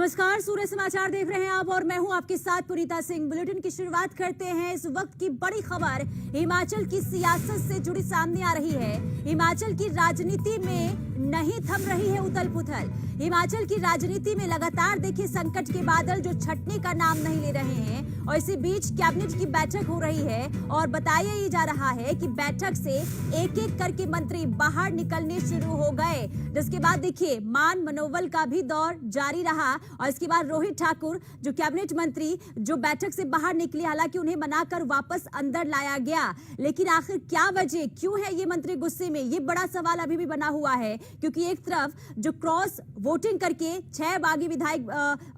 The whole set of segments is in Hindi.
नमस्कार, सूर्य समाचार देख रहे हैं आप और मैं हूं आपके साथ पुनीता सिंह। बुलेटिन की शुरुआत करते हैं। इस वक्त की बड़ी खबर हिमाचल की सियासत से जुड़ी सामने आ रही है। हिमाचल की राजनीति में नहीं थम रही है उथल पुथल। हिमाचल की राजनीति में लगातार देखिए संकट के बादल जो छटने का नाम नहीं ले रहे हैं और इसी बीच कैबिनेट की बैठक हो रही है और बताया ही जा रहा है कि बैठक से एक एक करके मंत्री बाहर निकलने शुरू हो गए, जिसके बाद देखिए मान मनोबल का भी दौर जारी रहा और इसके बाद रोहित ठाकुर जो कैबिनेट मंत्री जो बैठक से बाहर निकले, हालांकि उन्हें मनाकर वापस अंदर लाया गया। लेकिन आखिर क्या वजह, क्यों है ये मंत्री गुस्से में, ये बड़ा सवाल अभी भी बना हुआ है। क्योंकि एक तरफ जो क्रॉस वोटिंग करके 6 बागी विधायक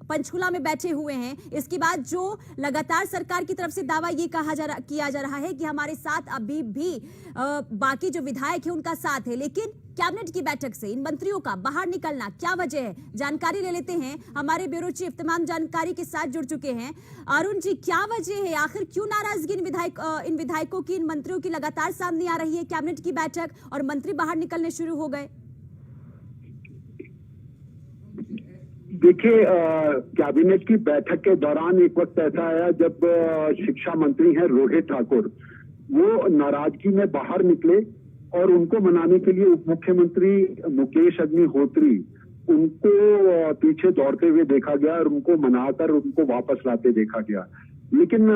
पंचकुला में बैठे हुए हैं, इसके बाद जो लगातार सरकार की तरफ से दावा ये किया जा रहा है कि हमारे साथ अभी भी बाकी जो विधायक है उनका साथ है। लेकिन कैबिनेट की बैठक से इन मंत्रियों का बाहर निकलना क्या वजह है, जानकारी ले लेते हैं। हमारे ब्यूरो चीफ तमाम जानकारी के साथ जुड़ चुके हैं। अरुण जी, क्या वजह है, आखिर क्यों नाराजगी इन विधायकों की, इन मंत्रियों की लगातार सामने आ रही है? कैबिनेट की बैठक और मंत्री बाहर निकलने शुरू हो गए। देखिए, कैबिनेट की बैठक के दौरान एक वक्त ऐसा आया जब शिक्षा मंत्री हैं रोहित ठाकुर, वो नाराजगी में बाहर निकले और उनको मनाने के लिए उप मुख्यमंत्री मुकेश अग्निहोत्री उनको पीछे दौड़ते हुए देखा गया और उनको मनाकर उनको वापस लाते देखा गया। लेकिन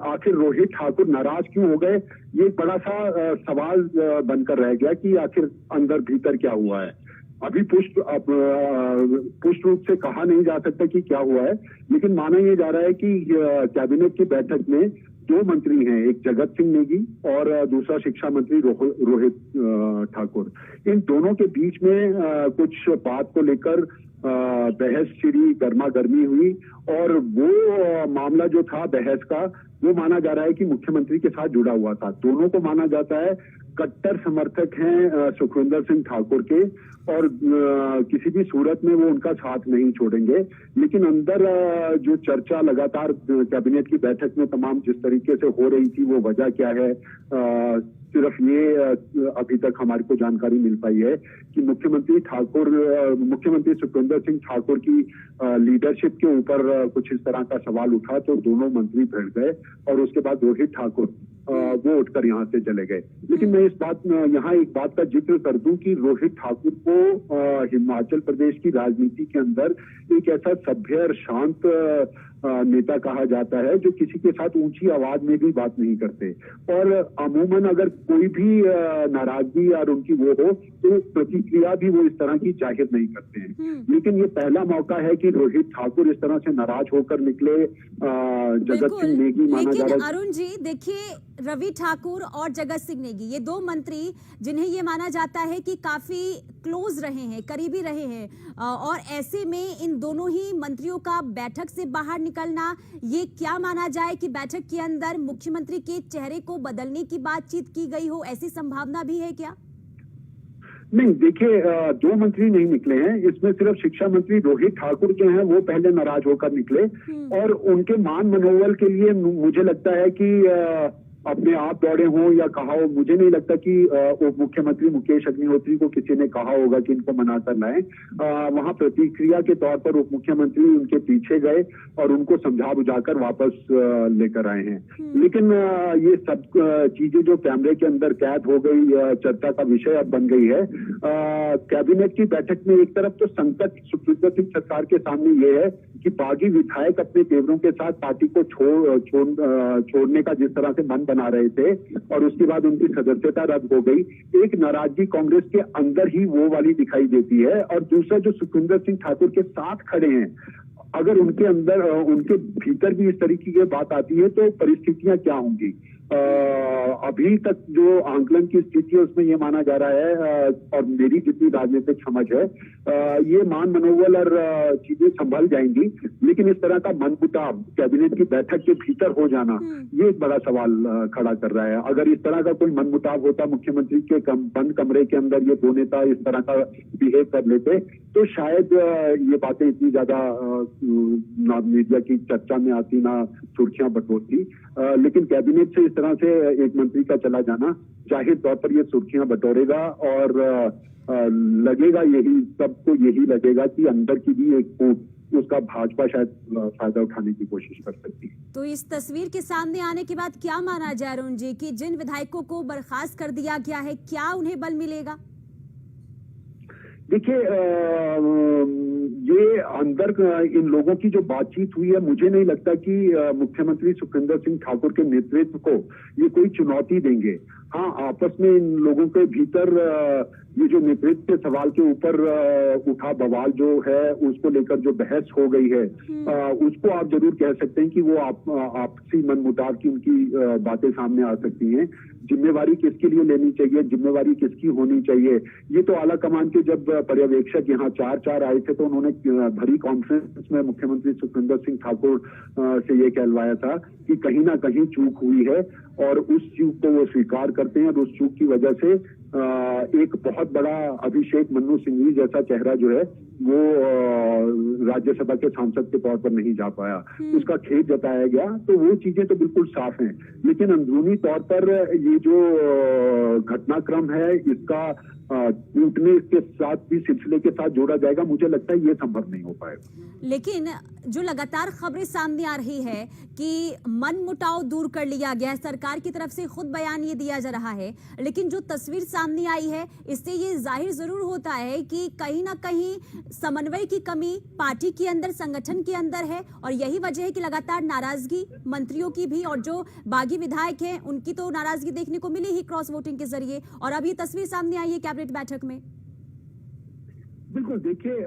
आखिर रोहित ठाकुर नाराज क्यों हो गए, ये बड़ा सा सवाल बनकर रह गया कि आखिर अंदर भीतर क्या हुआ है। अभी पुष्ट रूप से कहा नहीं जा सकता कि क्या हुआ है, लेकिन माना यह जा रहा है कि कैबिनेट की बैठक में 2 मंत्री हैं, एक जगत सिंह नेगी और दूसरा शिक्षा मंत्री रोहित ठाकुर। इन दोनों के बीच में कुछ बात को लेकर बहस छिड़ी, गर्मा गर्मी हुई और वो मामला जो था बहस का, वो माना जा रहा है कि मुख्यमंत्री के साथ जुड़ा हुआ था। दोनों को माना जाता है कट्टर समर्थक हैं सुखविंदर सिंह ठाकुर के और किसी भी सूरत में वो उनका साथ नहीं छोड़ेंगे। लेकिन अंदर जो चर्चा लगातार कैबिनेट की बैठक में तमाम जिस तरीके से हो रही थी, वो वजह क्या है, सिर्फ ये अभी तक हमारे को जानकारी मिल पाई है कि मुख्यमंत्री सुखविंदर सिंह ठाकुर की लीडरशिप के ऊपर कुछ इस तरह का सवाल उठा तो दोनों मंत्री भिड़ गए और उसके बाद रोहित ठाकुर वो उठकर यहाँ से चले गए। लेकिन मैं यहाँ एक बात का जिक्र कर दूं कि रोहित ठाकुर को हिमाचल प्रदेश की राजनीति के अंदर एक ऐसा सभ्य और शांत नेता कहा जाता है जो किसी के साथ ऊंची आवाज में भी बात नहीं करते और अमूमन अगर कोई भी नाराजगी और उनकी वो हो तो प्रतिक्रिया भी वो इस तरह की जाहिर नहीं करते हैं। लेकिन ये पहला मौका है कि रोहित ठाकुर इस तरह से नाराज होकर निकले। जगत सिंह नेगी माना जा रहा है। अरुण जी देखिए, रवि ठाकुर और जगत सिंह नेगी ये 2 मंत्री जिन्हें ये माना जाता है कि काफी क्लोज रहे हैं, करीबी रहे हैं, और ऐसे में इन दोनों ही मंत्रियों का बैठक से बाहर निकलना, ये क्या माना जाए कि बैठक के अंदर मुख्यमंत्री के चेहरे को बदलने की बातचीत की गई हो, ऐसी संभावना भी है क्या? नहीं, देखिए 2 मंत्री नहीं निकले हैं, इसमें सिर्फ शिक्षा मंत्री रोहित ठाकुर जो हैं वो पहले नाराज होकर निकले और उनके मान मनोबल के लिए मुझे लगता है कि अपने आप दौड़े हों या कहा हो, मुझे नहीं लगता कि उप मुख्यमंत्री मुकेश अग्निहोत्री को किसी ने कहा होगा कि इनको मना कर लाएं। वहां प्रतिक्रिया के तौर पर उप मुख्यमंत्री उनके पीछे गए और उनको समझा बुझाकर वापस लेकर आए हैं। लेकिन ये सब चीजें जो कैमरे के अंदर कैद हो गई, चर्चा का विषय अब बन गई है। कैबिनेट की बैठक में एक तरफ तो संकट सुखविंदर सिंह सरकार के सामने ये है कि बागी विधायक अपने तेवरों के साथ पार्टी को छोड़ने का जिस तरह से मन बना रहे थे और उसके बाद उनकी सदस्यता रद्द हो गई, एक नाराजगी कांग्रेस के अंदर ही वो वाली दिखाई देती है। और दूसरा जो सुखविंदर सिंह ठाकुर के साथ खड़े हैं, अगर उनके अंदर उनके भीतर भी इस तरीके की बात आती है तो परिस्थितियां क्या होंगी। अभी तक जो आंकलन की स्थिति है उसमें यह माना जा रहा है और मेरी जितनी राजनीतिक समझ है, ये मान मनोबल और चीजें संभल जाएंगी, लेकिन इस तरह का मनमुटाव कैबिनेट की बैठक के भीतर हो जाना ये एक बड़ा सवाल खड़ा कर रहा है। अगर इस तरह का कोई मनमुटाव होता, मुख्यमंत्री के बंद कमरे के अंदर ये 2 नेता इस तरह का बिहेव कर लेते तो शायद ये बातें इतनी ज्यादा ना मीडिया की चर्चा में आती, ना सुर्खियां बटोरती। लेकिन कैबिनेट से इस तरह से एक मंत्री का चला जाना जाहिर तौर पर ये सुर्खियां बटोरेगा और लगेगा, यही सबको यही लगेगा कि अंदर की भी एक फूट उसका भाजपा शायद फायदा उठाने की कोशिश कर सकती है। तो इस तस्वीर के सामने आने के बाद क्या माना जाए अरुण जी कि जिन विधायकों को बर्खास्त कर दिया गया है, क्या उन्हें बल मिलेगा? देखिए, ये अंदर इन लोगों की जो बातचीत हुई है, मुझे नहीं लगता कि मुख्यमंत्री सुखविंदर सिंह ठाकुर के नेतृत्व को ये कोई चुनौती देंगे। हाँ, आपस में इन लोगों के भीतर ये जो नेतृत्व के सवाल के ऊपर उठा बवाल जो है, उसको लेकर जो बहस हो गई है, उसको आप जरूर कह सकते हैं कि वो आपसी मनमुटाव की उनकी बातें सामने आ सकती हैं। जिम्मेवारी किसके लिए लेनी चाहिए, जिम्मेवारी किसकी होनी चाहिए, ये तो आला कमान के जब पर्यवेक्षक यहाँ चार आए थे तो उन्होंने भरी कॉन्फ्रेंस में मुख्यमंत्री सुखविंदर सिंह ठाकुर से ये कहलवाया था कि कहीं ना कहीं चूक हुई है और उस चूक को वो स्वीकार करते हैं और उस चूक की वजह से एक बहुत बड़ा अभिषेक मनु सिंघवी जैसा चेहरा जो है वो राज्यसभा के सांसद के तौर पर नहीं जा पाया, उसका खेद जताया गया। तो वो चीजें तो बिल्कुल साफ हैं, लेकिन अंदरूनी तौर पर ये जो घटनाक्रम है इसका टूटने के साथ भी सिलसिले के साथ जोड़ा जाएगा, मुझे लगता है ये संभव नहीं हो पाएगा। लेकिन जो लगातार खबरें सामने आ रही है कि मन मुटाव दूर कर लिया गया है, सरकार की तरफ से खुद बयान ये दिया जा रहा है, लेकिन जो तस्वीर सामने आई है इससे ये जाहिर जरूर होता है कि कहीं ना कहीं समन्वय की कमी पार्टी के अंदर, संगठन के अंदर है और यही वजह है कि लगातार नाराजगी मंत्रियों की भी और जो बागी विधायक हैं उनकी तो नाराजगी देखने को मिली ही क्रॉस वोटिंग के जरिए, और अब ये तस्वीर सामने आई है कैबिनेट बैठक में। बिल्कुल, देखिए,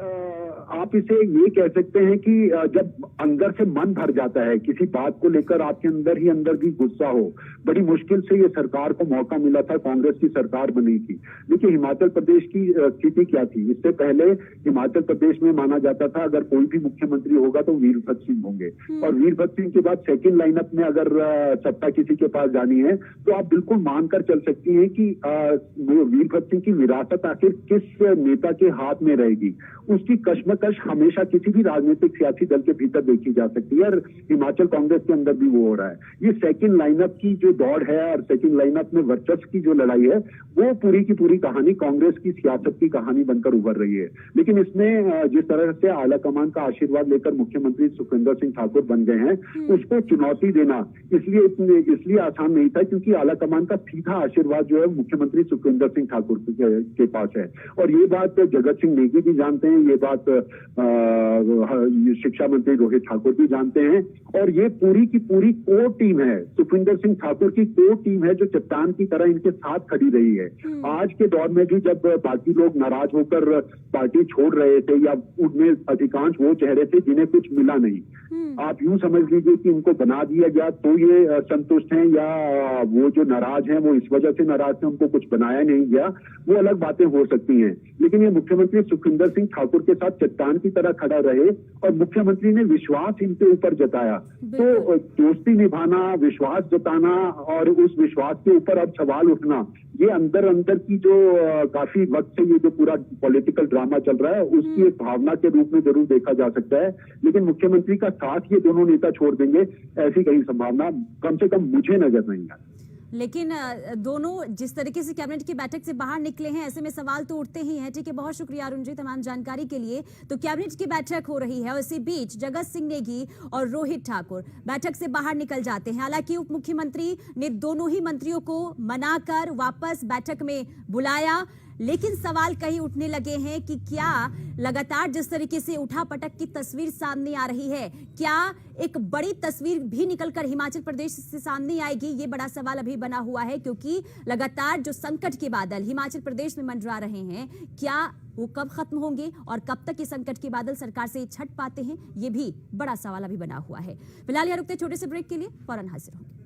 आप इसे ये कह सकते हैं कि जब अंदर से मन भर जाता है किसी बात को लेकर, आपके अंदर ही अंदर भी गुस्सा हो, बड़ी मुश्किल से ये सरकार को मौका मिला था, कांग्रेस की सरकार बनी थी। देखिए, हिमाचल प्रदेश की स्थिति क्या थी, इससे पहले हिमाचल प्रदेश में माना जाता था अगर कोई भी मुख्यमंत्री होगा तो वीरभद्र सिंह होंगे, और वीरभद्र सिंह के बाद सेकेंड लाइनअप में अगर सत्ता किसी के पास जानी है तो आप बिल्कुल मानकर चल सकती हैं कि वीरभद्र सिंह की विरासत आखिर किस नेता के हाथ में रहेगी, उसकी कश्मकश हमेशा किसी भी राजनीतिक सियासी दल के भीतर देखी जा सकती है, और हिमाचल कांग्रेस के अंदर भी वो हो रहा है। ये सेकंड लाइनअप की जो दौड़ है और सेकंड लाइनअप में वर्चस्व की जो लड़ाई है, वो पूरी की पूरी कहानी कांग्रेस की सियासत की कहानी बनकर उभर रही है। लेकिन इसमें जिस तरह से आला कमान का आशीर्वाद लेकर मुख्यमंत्री सुखविंदर सिंह ठाकुर बन गए हैं, उसको चुनौती देना इसलिए आसान नहीं था क्योंकि आला कमान का सीधा आशीर्वाद जो है मुख्यमंत्री सुखविंदर सिंह ठाकुर के पास है। और ये बात जगत सिंह नेगी भी जानते हैं, ये बात शिक्षा मंत्री रोहित ठाकुर भी जानते हैं, और ये पूरी की पूरी कोर टीम है, सुखविंदर सिंह ठाकुर की कोर टीम है जो चट्टान की तरह इनके साथ खड़ी रही है। आज के दौर में भी जब बाकी लोग नाराज होकर पार्टी छोड़ रहे थे, या उनमें अधिकांश वो चेहरे थे जिन्हें कुछ मिला नहीं, आप यूं समझ लीजिए कि इनको बना दिया गया तो ये संतुष्ट हैं, या वो जो नाराज हैं वो इस वजह से नाराज थे उनको कुछ बनाया नहीं गया, वो अलग बातें हो सकती हैं। लेकिन ये मुख्यमंत्री सुखविंदर सिंह ठाकुर के साथ चट्टान की तरह खड़ा रहे और मुख्यमंत्री ने विश्वास इनके ऊपर जताया। तो दोस्ती निभाना, विश्वास जताना और उस विश्वास के ऊपर अब सवाल उठना, ये अंदर अंदर की जो काफी वक्त से ये जो पूरा पॉलिटिकल ड्रामा चल रहा है उसकी एक भावना के रूप में जरूर देखा जा सकता है। लेकिन मुख्यमंत्री का साथ ये दोनों नेता छोड़ देंगे, ऐसी कहीं संभावना कम से कम मुझे नजर नहीं आती। लेकिन दोनों जिस तरीके से कैबिनेट की बैठक से बाहर निकले हैं, ऐसे में सवाल तो उठते ही हैं। ठीक है, बहुत शुक्रिया अरुण जी तमाम जानकारी के लिए। तो कैबिनेट की बैठक हो रही है और इसी बीच जगत सिंह नेगी और रोहित ठाकुर बैठक से बाहर निकल जाते हैं। हालांकि उप मुख्यमंत्री ने दोनों ही मंत्रियों को मनाकर वापस बैठक में बुलाया, लेकिन सवाल कहीं उठने लगे हैं कि क्या लगातार जिस तरीके से उठापटक की तस्वीर सामने आ रही है, क्या एक बड़ी तस्वीर भी निकलकर हिमाचल प्रदेश से सामने आएगी? ये बड़ा सवाल अभी बना हुआ है, क्योंकि लगातार जो संकट के बादल हिमाचल प्रदेश में मंडरा रहे हैं, क्या वो कब खत्म होंगे और कब तक ये संकट के बादल सरकार से छट पाते हैं, ये भी बड़ा सवाल अभी बना हुआ है। फिलहाल यहाँ रुकते छोटे से ब्रेक के लिए, फौरन हाजिर होंगे।